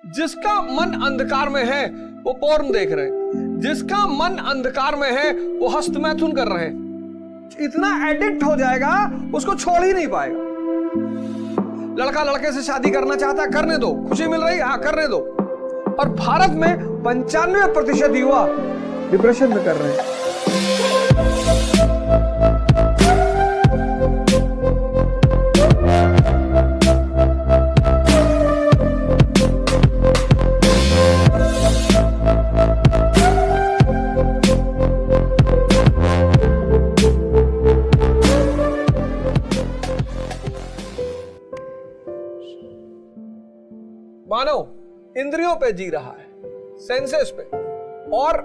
जिसका मन अंधकार में है वो पोर्न देख रहे हैं, जिसका मन अंधकार में है वो हस्तमैथुन कर रहे हैं। इतना एडिक्ट हो जाएगा उसको छोड़ ही नहीं पाएगा। लड़का लड़के से शादी करना चाहता है, करने दो, खुशी मिल रही, हाँ करने दो। और भारत में 95% युवा डिप्रेशन में कर रहे हैं। मानव इंद्रियों पे जी रहा है, सेंसेस पे, और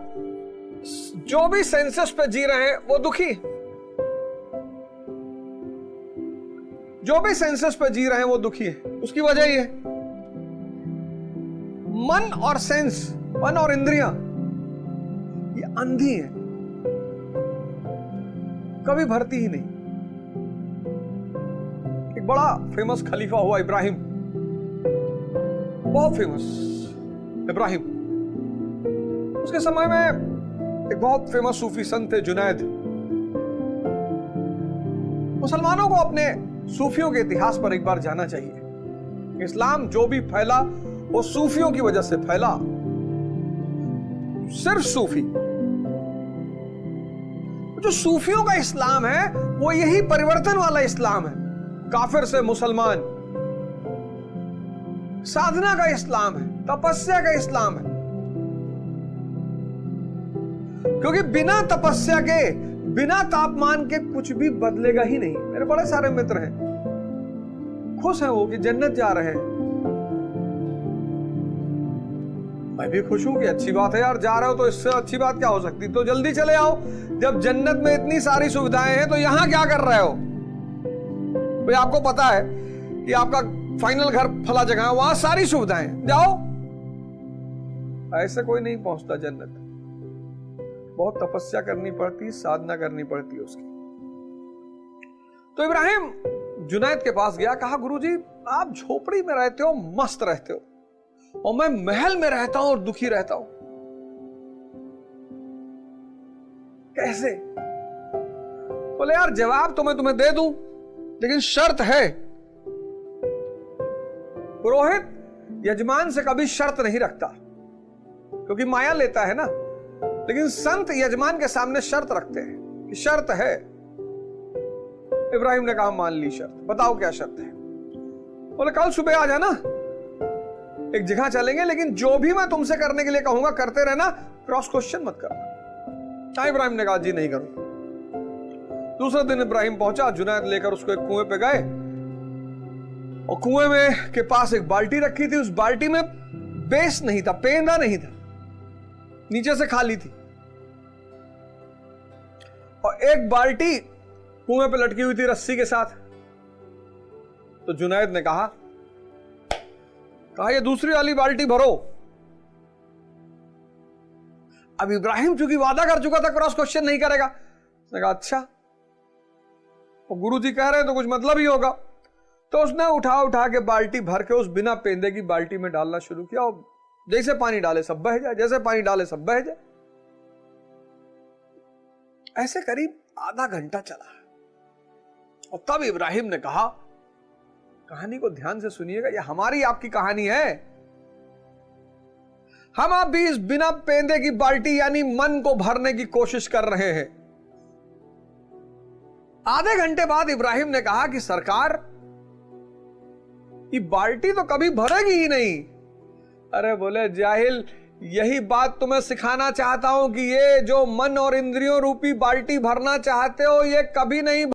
जो भी सेंसेस पे जी रहे हैं वो दुखी। जो भी सेंसेस पे जी रहे हैं वो दुखी है। उसकी वजह ये है मन और सेंस, मन और इंद्रियां ये अंधी है, कभी भरती ही नहीं। एक बड़ा फेमस खलीफा हुआ इब्राहिम, बहुत फेमस इब्राहिम। उसके समय में एक बहुत फेमस सूफी संत थे जुनैद। मुसलमानों को अपने सूफियों के इतिहास पर एक बार जाना चाहिए। इस्लाम जो भी फैला वो सूफियों की वजह से फैला। सिर्फ सूफी, जो सूफियों का इस्लाम है वो यही परिवर्तन वाला इस्लाम है। काफिर से मुसलमान, साधना का इस्लाम है, तपस्या का इस्लाम है। क्योंकि बिना तपस्या के, बिना तापमान के कुछ भी बदलेगा ही नहीं। मेरे बड़े सारे मित्र हैं, खुश हैं वो कि जन्नत जा रहे हैं। मैं भी खुश हूं कि अच्छी बात है यार, जा रहे हो तो इससे अच्छी बात क्या हो सकती। तो जल्दी चले आओ, जब जन्नत में इतनी सारी सुविधाएं हैं तो यहां क्या कर रहे हो। भाई आपको पता है कि आपका फाइनल घर फला जगह है, वहां सारी सुविधाएं, जाओ। ऐसे कोई नहीं पहुंचता जन्नत, बहुत तपस्या करनी पड़ती, साधना करनी पड़ती है उसकी। तो इब्राहिम जुनैद के पास गया, कहा गुरुजी आप झोपड़ी में रहते हो, मस्त रहते हो, और मैं महल में रहता हूं और दुखी रहता हूं, कैसे। बोले यार जवाब तो मैं तुम्हें दे दूं, लेकिन शर्त है। पुरोहित यजमान से कभी शर्त नहीं रखता, क्योंकि माया लेता है ना, लेकिन संत यजमान के सामने शर्त रखते हैं कि शर्त है। इब्राहिम ने कहा मान ली शर्त, बताओ क्या शर्त है। बोले कल सुबह आ जाना, एक जगह चलेंगे, लेकिन जो भी मैं तुमसे करने के लिए कहूंगा करते रहना, क्रॉस क्वेश्चन मत करना। इब्राहिम ने कहा जी नहीं करूंगा। दूसरे दिन इब्राहिम पहुंचा, जुनैद लेकर उसको एक कुएं पे गए, और कुएं में के पास एक बाल्टी रखी थी। उस बाल्टी में बेस नहीं था, पेंदा नहीं था, नीचे से खाली थी, और एक बाल्टी कुएं पे लटकी हुई थी रस्सी के साथ। तो जुनैद ने कहा ये दूसरी वाली बाल्टी भरो। अब इब्राहिम चूंकि वादा कर चुका था क्रॉस क्वेश्चन नहीं करेगा, उसने कहा अच्छा, और गुरुजी कह रहे हैं तो कुछ मतलब ही होगा। तो उसने उठा के बाल्टी भर के उस बिना पेंदे की बाल्टी में डालना शुरू किया, और जैसे पानी डाले सब बह जाए, जैसे पानी डाले सब बह जाए। ऐसे करीब आधा घंटा चला, और तब इब्राहिम ने कहा, कहानी को ध्यान से सुनिएगा, यह हमारी आपकी कहानी है। हम आप भी इस बिना पेंदे की बाल्टी यानी मन को भरने की कोशिश कर रहे हैं। आधे घंटे बाद इब्राहिम ने कहा कि सरकार ये बाल्टी तो कभी भरेगी ही नहीं। अरे बोले जाहिल, यही बात तुम्हें सिखाना चाहता हूं कि ये जो मन और इंद्रियों रूपी बाल्टी भरना चाहते हो ये कभी नहीं